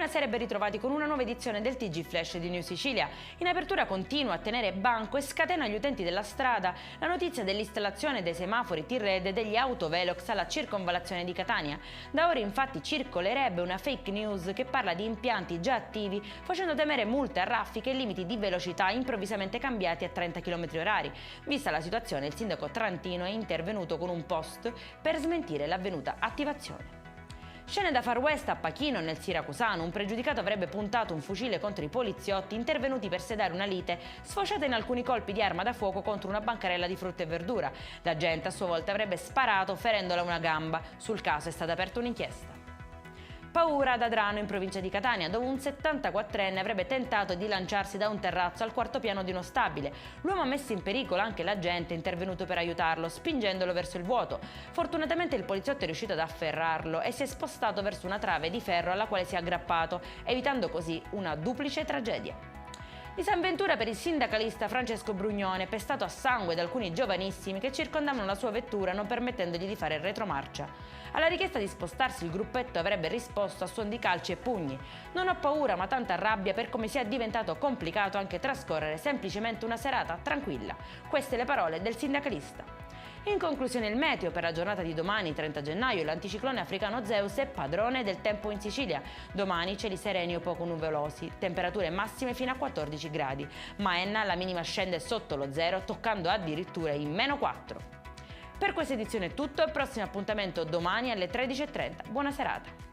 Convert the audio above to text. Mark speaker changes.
Speaker 1: Buonasera e ben ritrovati con una nuova edizione del TG Flash di New Sicilia. In apertura continua a tenere banco e scatena gli utenti della strada la notizia dell'installazione dei semafori T-Red e degli autovelox alla circonvallazione di Catania. Da ora infatti circolerebbe una fake news che parla di impianti già attivi, facendo temere multe a raffiche e limiti di velocità improvvisamente cambiati a 30 km/h. Vista la situazione, il sindaco trantino è intervenuto con un post per smentire l'avvenuta attivazione. Scene da Far West a Pachino, nel siracusano. Un pregiudicato avrebbe puntato un fucile contro i poliziotti intervenuti per sedare una lite sfociata in alcuni colpi di arma da fuoco contro una bancarella di frutta e verdura. L'agente a sua volta avrebbe sparato ferendola una gamba. Sul caso è stata aperta un'inchiesta. Paura ad Adrano, in provincia di Catania, dove un 74enne avrebbe tentato di lanciarsi da un terrazzo al quarto piano di uno stabile. L'uomo ha messo in pericolo anche l'agente intervenuto per aiutarlo, spingendolo verso il vuoto. Fortunatamente il poliziotto è riuscito ad afferrarlo e si è spostato verso una trave di ferro alla quale si è aggrappato, evitando così una duplice tragedia. Disavventura per il sindacalista Francesco Brugnone, pestato a sangue da alcuni giovanissimi che circondavano la sua vettura non permettendogli di fare retromarcia. Alla richiesta di spostarsi il gruppetto avrebbe risposto a suon di calci e pugni. Non ho paura ma tanta rabbia per come sia diventato complicato anche trascorrere semplicemente una serata tranquilla. Queste le parole del sindacalista. In conclusione il meteo per la giornata di domani 30 gennaio, l'anticiclone africano Zeus è padrone del tempo in Sicilia. Domani cieli sereni o poco nuvolosi, temperature massime fino a 14 gradi, ma a Enna la minima scende sotto lo zero, toccando addirittura i -4. Per questa edizione è tutto, il prossimo appuntamento domani alle 13:30. Buona serata!